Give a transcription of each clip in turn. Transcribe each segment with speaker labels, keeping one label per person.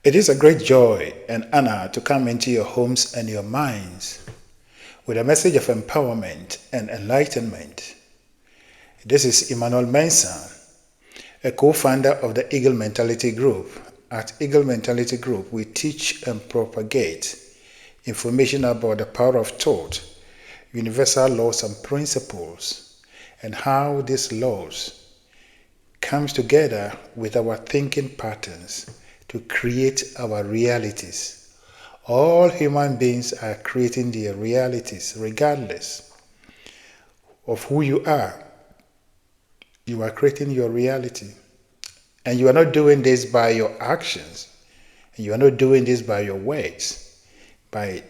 Speaker 1: It is a great joy and honor to come into your homes and your minds with a message of empowerment and enlightenment. This is Emmanuel Mensah, a co-founder of the Eagle Mentality Group. At Eagle Mentality Group, we teach and propagate information about the power of thought, universal laws and principles, and how these laws comes together with our thinking patterns to create our realities. All human beings are creating their realities regardless of who you are. You are creating your reality. And you are not doing this by your actions. And you are not doing this by your words, by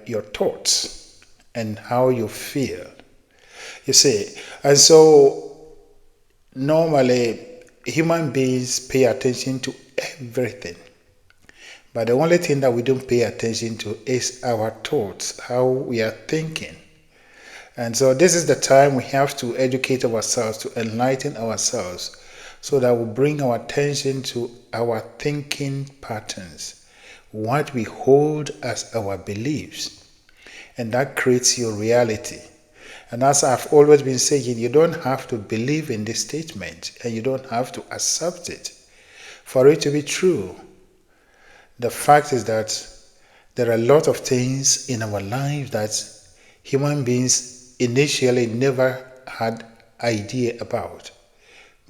Speaker 1: your thoughts and how you feel. You see, and so normally human beings pay attention to everything. But the only thing that we don't pay attention to is our thoughts, how we are thinking. And so this is the time we have to educate ourselves, to enlighten ourselves, so that we bring our attention to our thinking patterns, what we hold as our beliefs. And that creates your reality. And as I've always been saying, you don't have to believe in this statement and you don't have to accept it for it to be true. The fact is that there are a lot of things in our life that human beings initially never had idea about.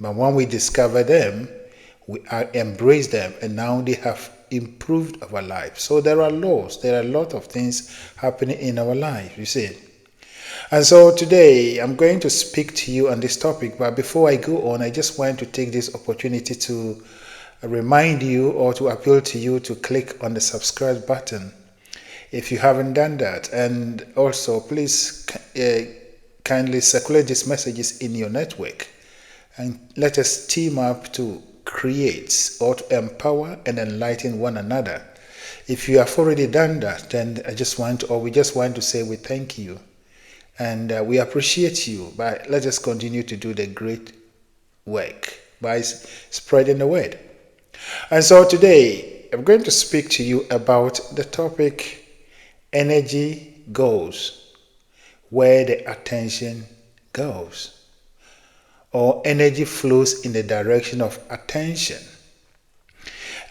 Speaker 1: But when we discover them, we embrace them, and now they have improved our life. So there are laws, there are a lot of things happening in our life, you see. And so today I'm going to speak to you on this topic, but before I go on, I just want to take this opportunity to remind you or to appeal to you to click on the subscribe button if you haven't done that. And also please kindly circulate these messages in your network and let us team up to create or to empower and enlighten one another. If you have already done that, then we just want to say we thank you and we appreciate you. But let us continue to do the great work by spreading the word. And so today I'm going to speak to you about the topic energy goes where the attention goes, or energy flows in the direction of attention.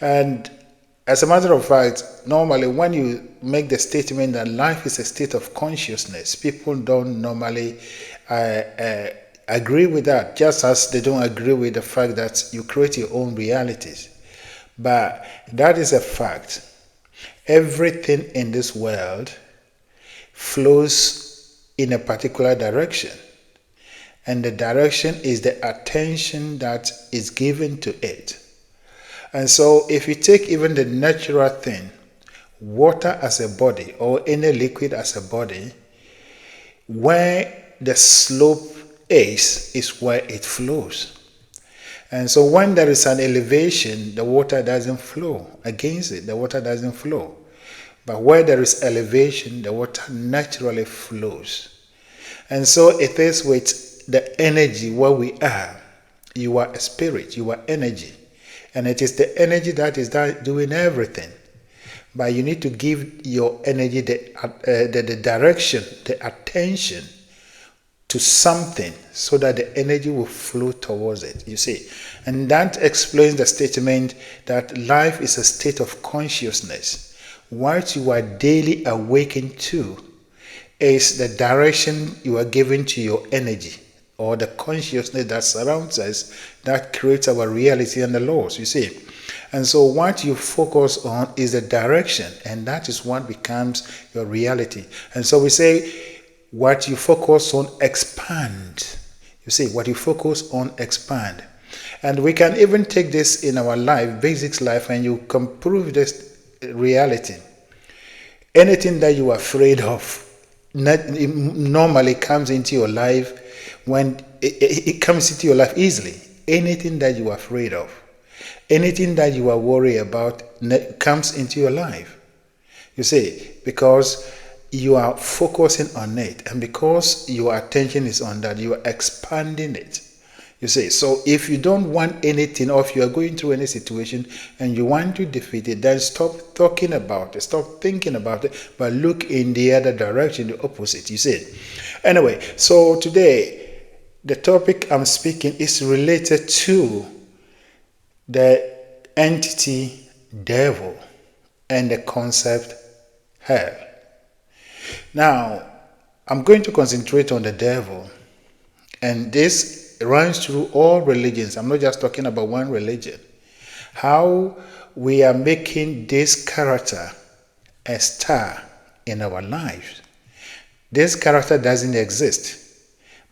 Speaker 1: And as a matter of fact, normally when you make the statement that life is a state of consciousness, people don't normally agree with that, just as they don't agree with the fact that you create your own realities. But that is a fact. Everything in this world flows in a particular direction. And the direction is the attention that is given to it. And so if you take even the natural thing, water as a body or any liquid as a body, where the slope is where it flows. And so when there is an elevation, the water doesn't flow against it. The water doesn't flow. But where there is elevation, the water naturally flows. And so it is with the energy where we are. You are a spirit, you are energy. And it is the energy that is doing everything. But you need to give your energy the direction, the attention to something so that the energy will flow towards it, you see. And that explains the statement that life is a state of consciousness. What you are daily awakened to is the direction you are giving to your energy, or the consciousness that surrounds us, that creates our reality and the laws, you see. And so what you focus on is the direction, and that is what becomes your reality. And so we say, what you focus on expand. You see, what you focus on expand. And we can even take this in our life, basics life, and you can prove this reality. Anything that you are afraid of normally comes into your life when it comes into your life easily. Anything that you are afraid of, anything that you are worried about comes into your life. You see, because you are focusing on it, and because your attention is on that, you are expanding it. You see, so if you don't want anything, or if you are going through any situation and you want to defeat it, then stop talking about it, stop thinking about it, but look in the other direction, the opposite. You see. Anyway, so today the topic I'm speaking is related to the entity devil and the concept hell. Now, I'm going to concentrate on the devil, and this runs through all religions. I'm not just talking about one religion. How we are making this character a star in our lives. This character doesn't exist,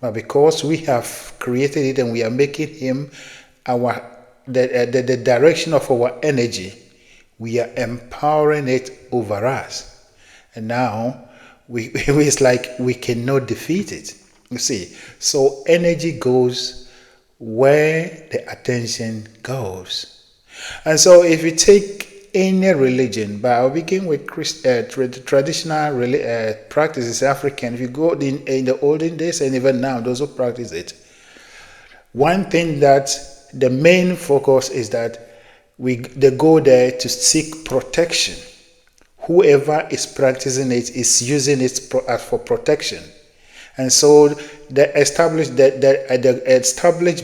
Speaker 1: but because we have created it and we are making him the direction of our energy, we are empowering it over us. And now it's like we cannot defeat it. You see, so energy goes where the attention goes. And so if you take any religion, but I'll begin with traditional practices, African. If you go in the olden days and even now, those who practice it, one thing that the main focus is that they go there to seek protection. Whoever is practicing it is using it for protection. And so the established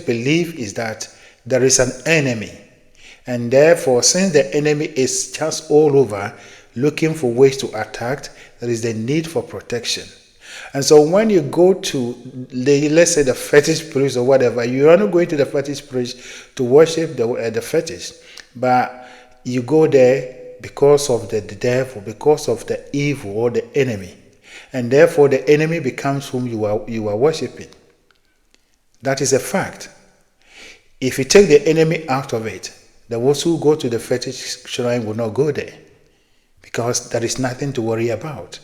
Speaker 1: belief is that there is an enemy. And therefore, since the enemy is just all over looking for ways to attack, there is the need for protection. And so when you go to, let's say, the fetish priest or whatever, you are not going to the fetish priest to worship the fetish, but you go there because of the devil, because of the evil or the enemy. And therefore the enemy becomes whom you are worshiping. That is a fact. If you take the enemy out of it, those who go to the fetish shrine will not go there, because there is nothing to worry about.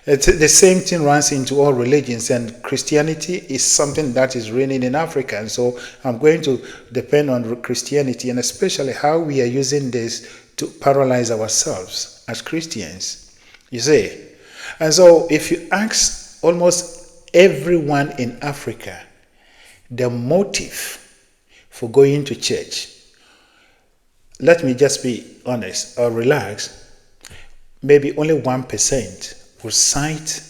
Speaker 1: The same thing runs into all religions, and Christianity is something that is reigning in Africa. And so I'm going to depend on Christianity, and especially how we are using this to paralyze ourselves as Christians. You see. And so if you ask almost everyone in Africa the motive for going to church, let me just be honest or relax, maybe only 1% will cite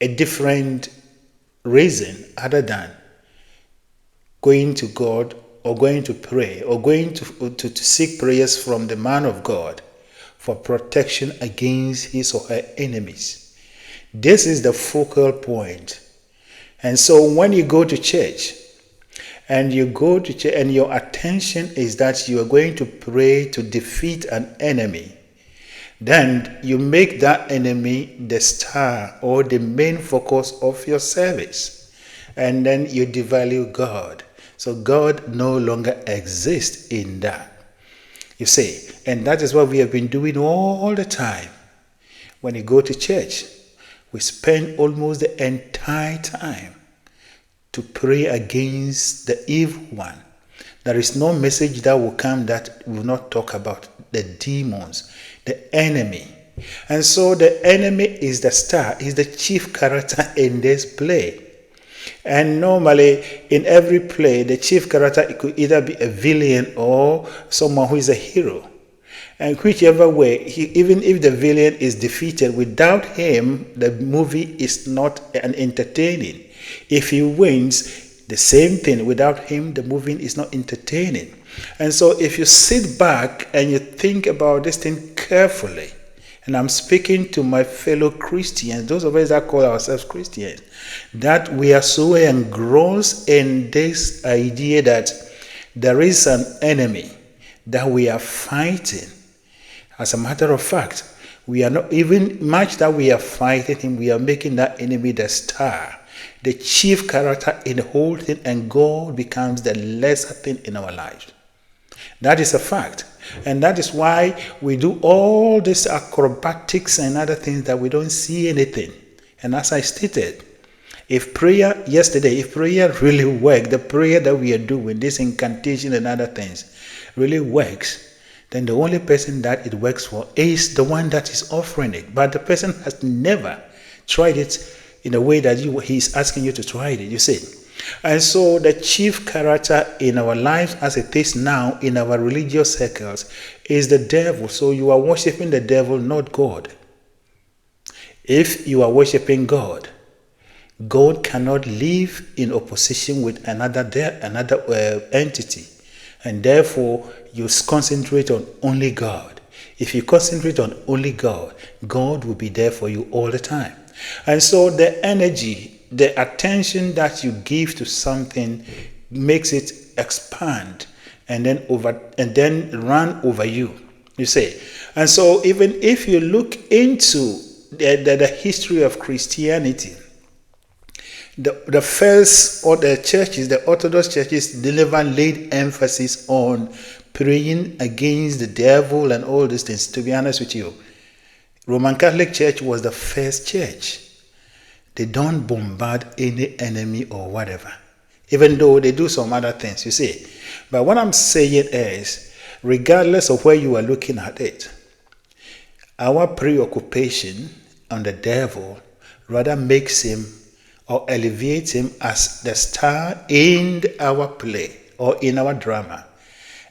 Speaker 1: a different reason other than going to God or going to pray or going to seek prayers from the man of God for protection against his or her enemies. This is the focal point. And so when you go to church and your attention is that you are going to pray to defeat an enemy, then you make that enemy the star or the main focus of your service. And then you devalue God. So God no longer exists in that. You see, and that is what we have been doing all the time. When you go to church, we spend almost the entire time to pray against the evil one. There is no message that will come that will not talk about the demons, the enemy. And so the enemy is the star, is the chief character in this play. And normally in every play, the chief character, it could either be a villain or someone who is a hero. And whichever way, even if the villain is defeated, without him, the movie is not entertaining. If he wins, the same thing. Without him, the movie is not entertaining. And so if you sit back and you think about this thing carefully, and I'm speaking to my fellow Christians, those of us that call ourselves Christians, that we are so engrossed in this idea that there is an enemy that we are fighting. As a matter of fact, we are not even much that we are fighting him, we are making that enemy the star, the chief character in the whole thing, and God becomes the lesser thing in our lives. That is a fact. And that is why we do all these acrobatics and other things that we don't see anything. And as I stated, if prayer really worked, the prayer that we are doing, this incantation and other things, really works, then the only person that it works for is the one that is offering it. But the person has never tried it in a way that he is asking you to try it, you see. And so the chief character in our lives as it is now in our religious circles is the devil. So you are worshiping the devil, not God. If you are worshiping God, God cannot live in opposition with another entity. And therefore, you concentrate on only God. If you concentrate on only God, God will be there for you all the time. And so the energy, the attention that you give to something makes it expand and then run over you. You see. And so even if you look into the history of Christianity, the first or the churches, the Orthodox churches, never laid emphasis on praying against the devil and all these things. To be honest with you, Roman Catholic Church was the first church. They don't bombard any enemy or whatever, even though they do some other things, you see. But what I'm saying is, regardless of where you are looking at it, our preoccupation on the devil rather makes him or elevates him as the star in our play or in our drama.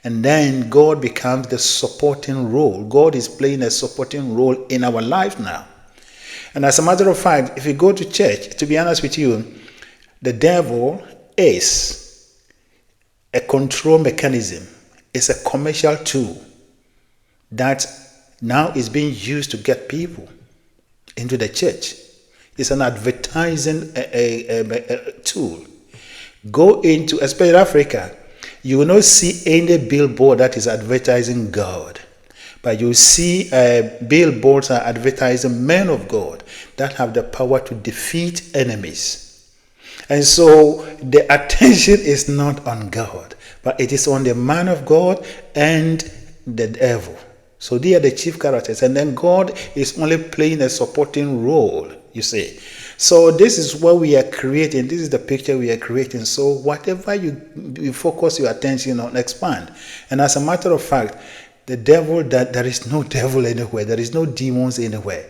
Speaker 1: And then God becomes the supporting role. God is playing a supporting role in our life now. And as a matter of fact, if you go to church, to be honest with you, the devil is a control mechanism. It's a commercial tool that now is being used to get people into the church. It's an advertising tool. Go into, especially Africa, you will not see any billboard that is advertising God. But you see billboards are advertising men of God that have the power to defeat enemies. And so the attention is not on God, but it is on the man of God and the devil. So they are the chief characters. And then God is only playing a supporting role, you see. So this is what we are creating. This is the picture we are creating. So whatever you focus your attention on, expand. And as a matter of fact, the devil, that there is no devil anywhere. There is no demons anywhere.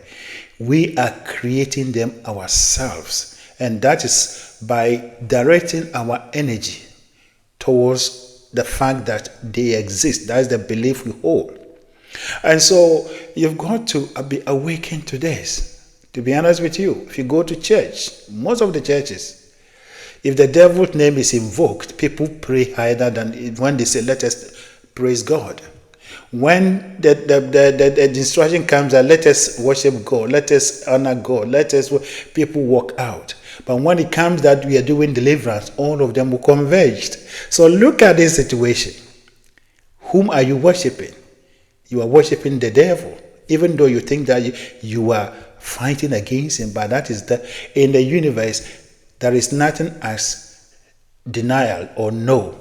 Speaker 1: We are creating them ourselves. And that is by directing our energy towards the fact that they exist. That is the belief we hold. And so you've got to be awakened to this. To be honest with you, if you go to church, most of the churches, if the devil's name is invoked, people pray higher than when they say, let us praise God. When the instruction comes that let us worship God, let us honor God, people walk out. But when it comes that we are doing deliverance, all of them will converge. So look at this situation. Whom are you worshiping? You are worshiping the devil, even though you think that you are fighting against him. But that is in the universe, there is nothing as denial or no.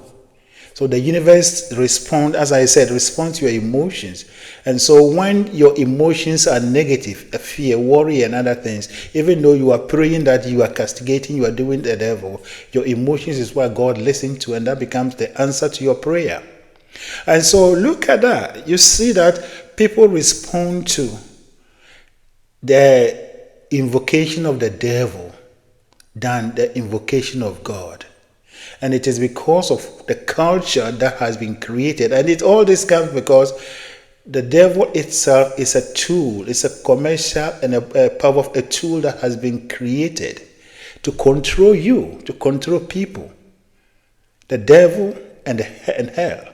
Speaker 1: So the universe responds, as I said, responds to your emotions. And so when your emotions are negative, fear, worry, and other things, even though you are praying that you are castigating, you are doing the devil, your emotions is what God listens to, and that becomes the answer to your prayer. And so look at that. You see that people respond to the invocation of the devil than the invocation of God. And it is because of the culture that has been created. And all this comes because the devil itself is a tool. It's a commercial and a tool that has been created to control you, to control people. The devil and hell.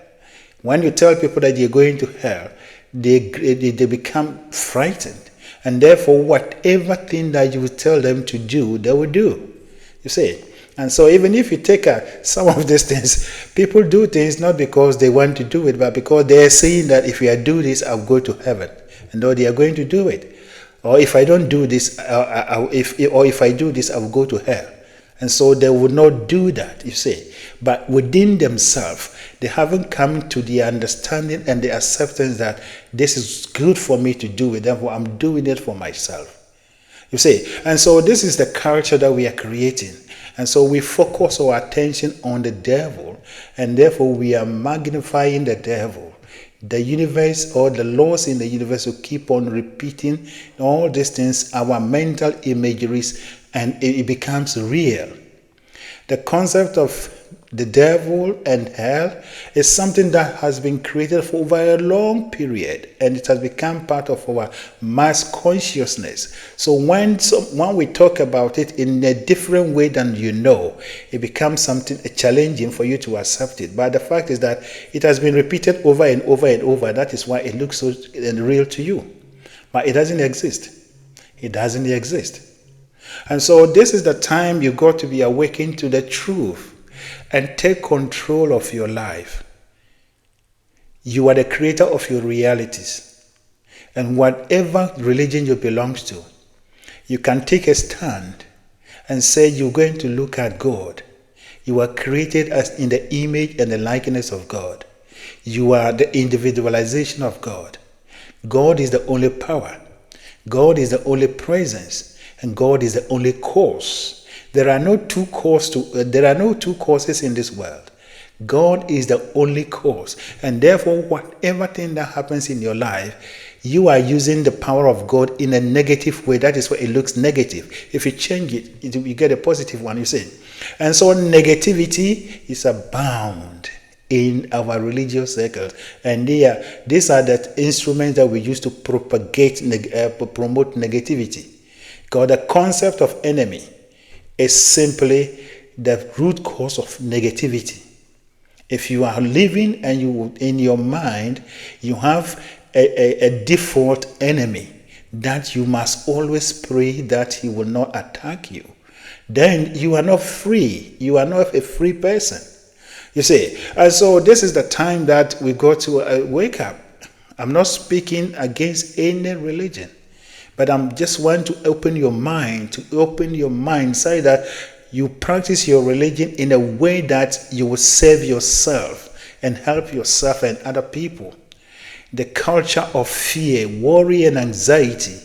Speaker 1: When you tell people that you're going to hell, they become frightened. And therefore, whatever thing that you tell them to do, they will do. You see? And so even if you take some of these things, people do things not because they want to do it, but because they are saying that if I do this, I'll go to heaven. And though they are going to do it. Or if I don't do this, if I do this, I'll go to hell. And so they would not do that, you see. But within themselves, they haven't come to the understanding and the acceptance that this is good for me to do it. Therefore, I'm doing it for myself. You see. And so this is the culture that we are creating. And so we focus our attention on the devil, and therefore we are magnifying the devil. The universe or the laws in the universe will keep on repeating all these things, our mental imageries, and it becomes real. The concept of the devil and hell is something that has been created for over a long period, and it has become part of our mass consciousness. So when we talk about it in a different way than it becomes something challenging for you to accept it. But the fact is that it has been repeated over and over and over. That is why it looks so real to you. But it doesn't exist. It doesn't exist. And so this is the time you got to be awakened to the truth and take control of your life. You are the creator of your realities. And whatever religion you belong to, you can take a stand and say you're going to look at God. You are created as in the image and the likeness of God. You are the individualization of God. God is the only power. God is the only presence. And God is the only cause. There are no two causes in this world. God is the only cause. And therefore, whatever thing that happens in your life, you are using the power of God in a negative way. That is why it looks negative. If you change it, you get a positive one, you see. And so negativity is abound in our religious circles. And these are the instruments that we use to promote negativity. Because the concept of enemy is simply the root cause of negativity. If you are living and in your mind, you have a default enemy that you must always pray that he will not attack you, then you are not free. You are not a free person. You see, and so this is the time that we got to wake up. I'm not speaking against any religion, but I'm just want to open your mind, so that you practice your religion in a way that you will save yourself and help yourself and other people. The culture of fear, worry, and anxiety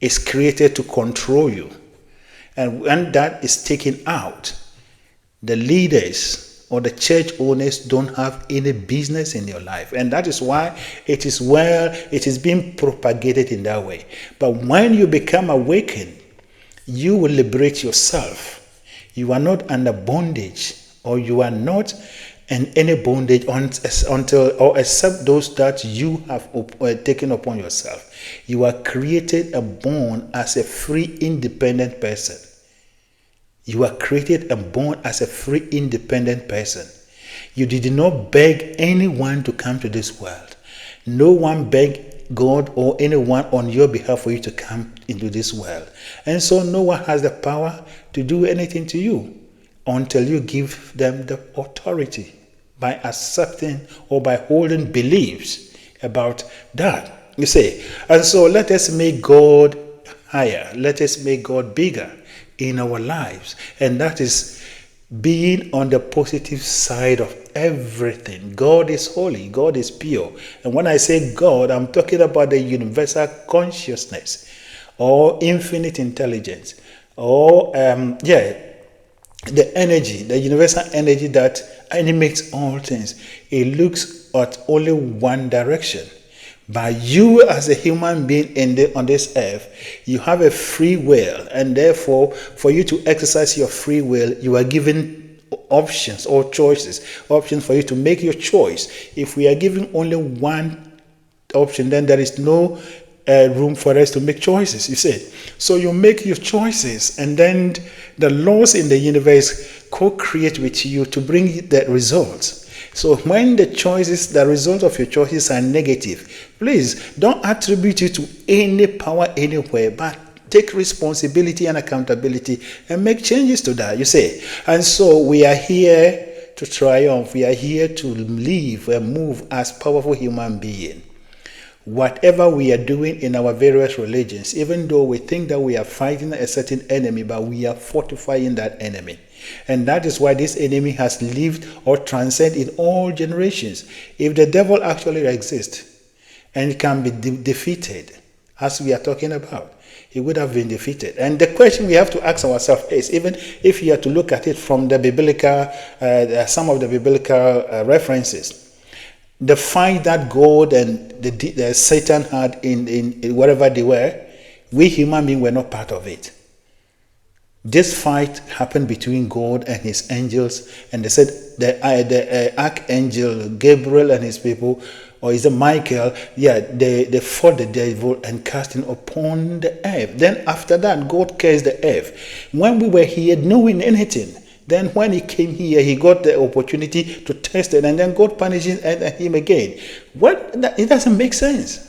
Speaker 1: is created to control you. And when that is taken out, the leaders or the church owners don't have any business in your life. And that is why it is being propagated in that way. But when you become awakened, you will liberate yourself. You are not under bondage, or you are not in any bondage until or except those that you have taken upon yourself. You are created and born as a free, independent person. You are created and born as a free, independent person. You did not beg anyone to come to this world. No one begged God or anyone on your behalf for you to come into this world. And so no one has the power to do anything to you until you give them the authority by accepting or by holding beliefs about that. You see, and so let us make God higher. Let us make God bigger in our lives, and that is being on the positive side of everything. God is holy, God is pure, and when I say God, I'm talking about the universal consciousness or infinite intelligence, or the energy, the universal energy that animates all things. It looks at only one direction. But you as a human being on this earth, you have a free will, and therefore for you to exercise your free will, you are given options or choices, options for you to make your choice. If we are given only one option, then there is no room for us to make choices, you see. So you make your choices, and then the laws in the universe co-create with you to bring the results. So when the result of your choices are negative, please don't attribute it to any power anywhere, but take responsibility and accountability and make changes to that, you see. And so we are here to triumph. We are here to live and move as powerful human beings. Whatever we are doing in our various religions, even though we think that we are fighting a certain enemy, but we are fortifying that enemy. And that is why this enemy has lived or transcended in all generations. If the devil actually exists and can be defeated, as we are talking about, he would have been defeated. And the question we have to ask ourselves is, even if you are to look at it from the biblical, some of the biblical references, the fight that God and the Satan had in wherever they were, we human beings were not part of it. This fight happened between God and his angels, and they said the archangel Gabriel and his people, or is it Michael? Yeah, they fought the devil and cast him upon the earth. Then after that, God cursed the earth. When we were here knowing anything, then when he came here, he got the opportunity to test it, and then God punishes him again. It doesn't make sense.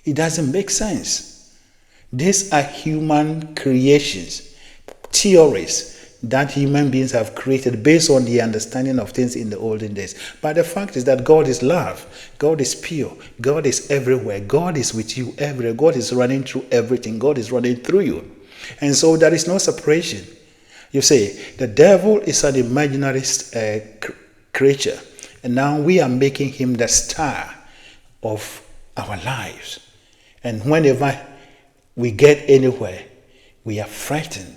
Speaker 1: It doesn't make sense. These are human creations, theories that human beings have created based on the understanding of things in the olden days. But the fact is that God is love. God is pure. God is everywhere. God is with you everywhere. God is running through everything. God is running through you. And so there is no separation. You say, the devil is an imaginary creature. And now we are making him the star of our lives. And whenever we get anywhere, we are frightened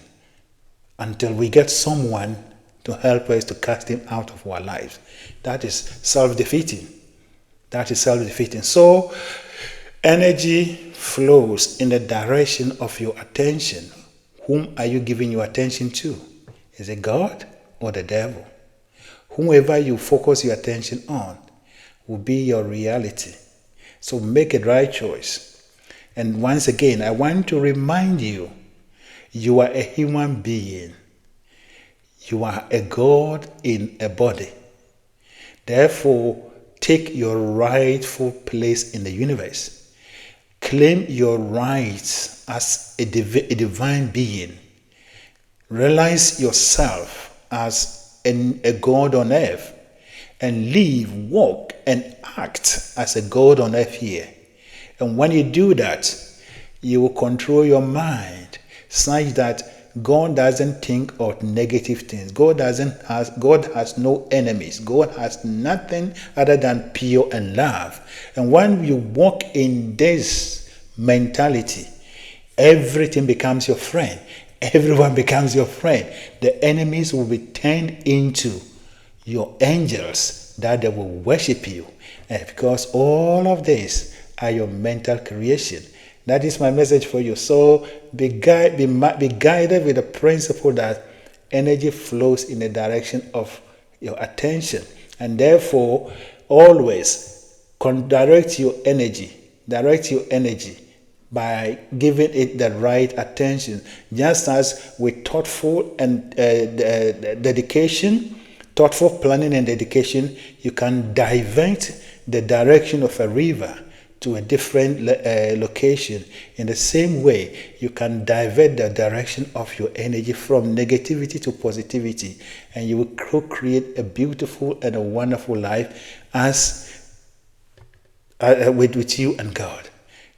Speaker 1: until we get someone to help us to cast him out of our lives. That is self-defeating. That is self-defeating. So, energy flows in the direction of your attention. Whom are you giving your attention to? Is it God or the devil? Whomever you focus your attention on will be your reality. So make a right choice. And once again, I want to remind you, you are a human being. You are a God in a body. Therefore, take your rightful place in the universe. Claim your rights as a divine being. Realize yourself as a God on earth, and live, walk, and act as a God on earth here. And when you do that, you will control your mind such that God doesn't think of negative things. God has no enemies. God has nothing other than pure and love. And when you walk in this mentality, everything becomes your friend. Everyone becomes your friend. The enemies will be turned into your angels that they will worship you. Because all of this are your mental creation. That is my message for you. So be guided with the principle that energy flows in the direction of your attention. And therefore, always direct your energy by giving it the right attention. Just as with thoughtful and dedication, thoughtful planning and dedication, you can divert the direction of a river to a different location. In the same way, you can divert the direction of your energy from negativity to positivity, and you will create a beautiful and a wonderful life as with you and God.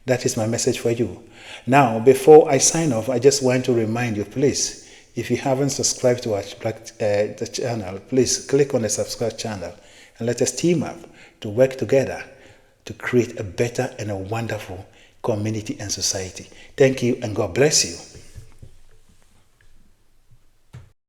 Speaker 1: That is my message for you. Now, before I sign off, I just want to remind you, please, if you haven't subscribed to our the channel, please click on the subscribe channel and let us team up to work together to create a better and a wonderful community and society. Thank you, and God bless you.